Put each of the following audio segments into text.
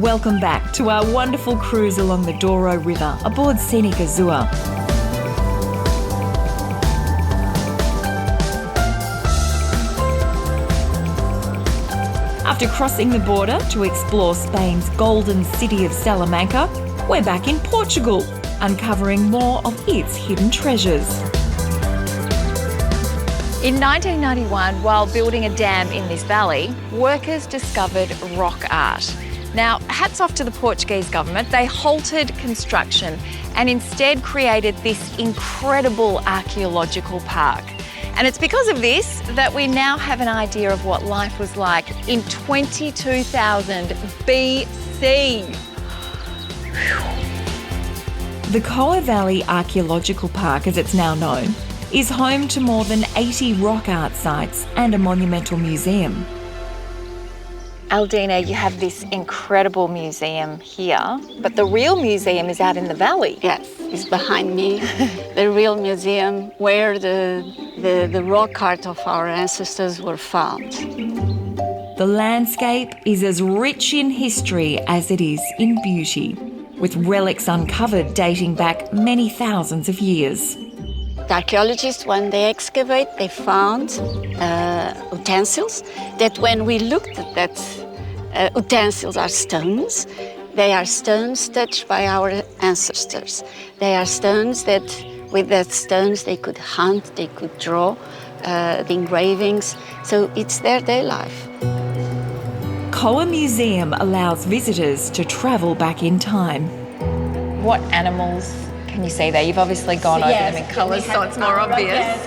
Welcome back to our wonderful cruise along the Douro River aboard Scenic Azure. After crossing the border to explore Spain's golden city of Salamanca, we're back in Portugal, uncovering more of its hidden treasures. In 1991, while building a dam in this valley, workers discovered rock art. Now, hats off to the Portuguese government. They halted construction and instead created this incredible archaeological park. And it's because of this that we now have an idea of what life was like in 22,000 BC. The Coa Valley Archaeological Park, as it's now known, is home to more than 80 rock art sites and a monumental museum. Aldina, you have this incredible museum here, but the real museum is out in the valley. Yes, it's behind me. The real museum where the rock art of our ancestors were found. The landscape is as rich in history as it is in beauty, with relics uncovered dating back many thousands of years. The archaeologists, when they excavate, they found utensils that when we looked at that, utensils are stones. They are stones touched by our ancestors. They are stones that, with that stones, they could hunt, they could draw the engravings. So it's their day life. Côa Museum allows visitors to travel back in time. What animals can you see there? You've obviously gone over them in colours, so it's more obvious.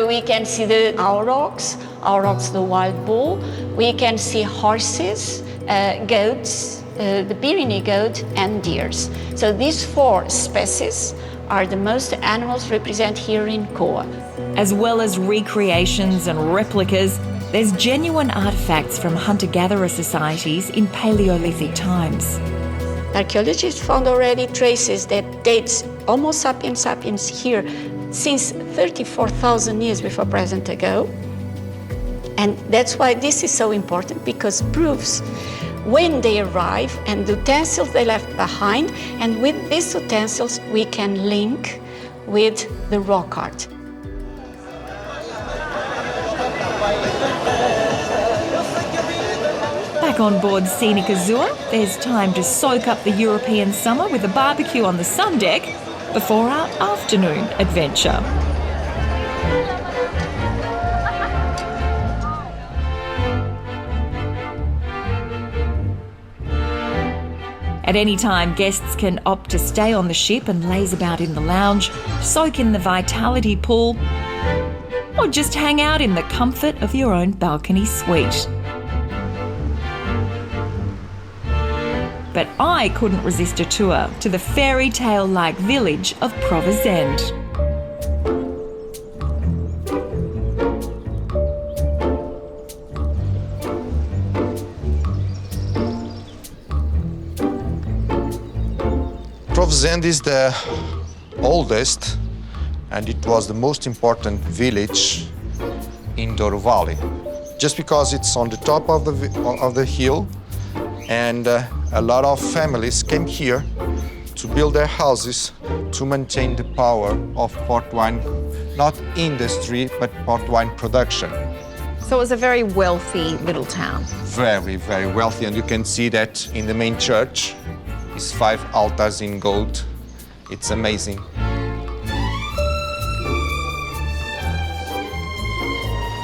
We can see the aurochs, the wild bull. We can see horses, goats, the Pyrenees goat, and deers. So these four species are the most animals represented here in Coa. As well as recreations and replicas, there's genuine artefacts from hunter-gatherer societies in Paleolithic times. Archaeologists found already traces that dates Homo sapiens here since 34,000 years before present ago. And that's why this is so important, because proves when they arrive and the utensils they left behind, and with these utensils we can link with the rock art. Back on board Scenic Azure, there's time to soak up the European summer with a barbecue on the sun deck before our afternoon adventure. At any time, guests can opt to stay on the ship and laze about in the lounge, soak in the vitality pool, or just hang out in the comfort of your own balcony suite. But I couldn't resist a tour to the fairy tale-like village of Provesende. Provesende is the oldest, and it was the most important village in Douro Valley, just because it's on the top of the hill, and a lot of families came here to build their houses to maintain the power of port wine, not industry, but port wine production. So it was a very wealthy little town. Very, very wealthy, and you can see that in the main church. It's 5 altars in gold. It's amazing.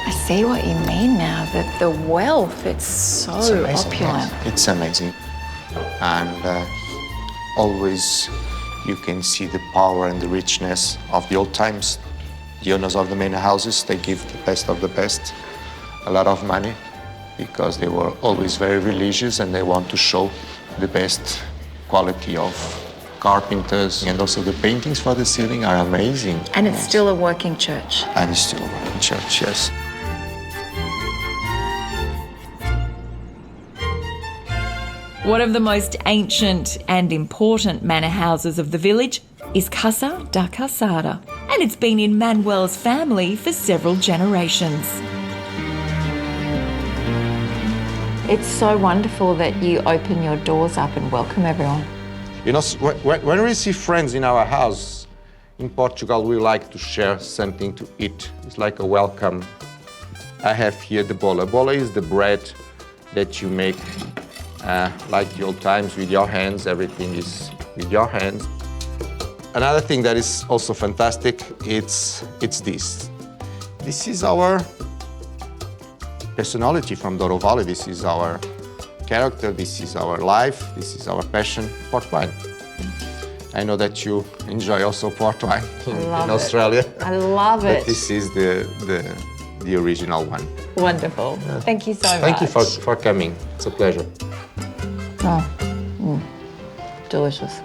I see what you mean now, that the wealth, it's so opulent. Yes. It's amazing. And always you can see the power and the richness of the old times. The owners of the manor houses, they give the best of the best, a lot of money, because they were always very religious and they want to show the best quality of carpenters. And also the paintings for the ceiling are amazing. And it's still a working church. And it's still a working church, yes. One of the most ancient and important manor houses of the village is Casa da Calçada, and it's been in Manuel's family for several generations. It's so wonderful that you open your doors up and welcome everyone. You know, when we see friends in our house, in Portugal, we like to share something to eat. It's like a welcome. I have here the bola. Bola is the bread that you make like the old times with your hands. Everything is with your hands. Another thing that is also fantastic, it's this. This is our personality from Douro Valley. This is our character, this is our life, this is our passion, port wine. I know that you enjoy also port wine in Australia. I love it. But this is the original one. Wonderful. Thank you so much. Thank you for coming. It's a pleasure. Oh, delicious.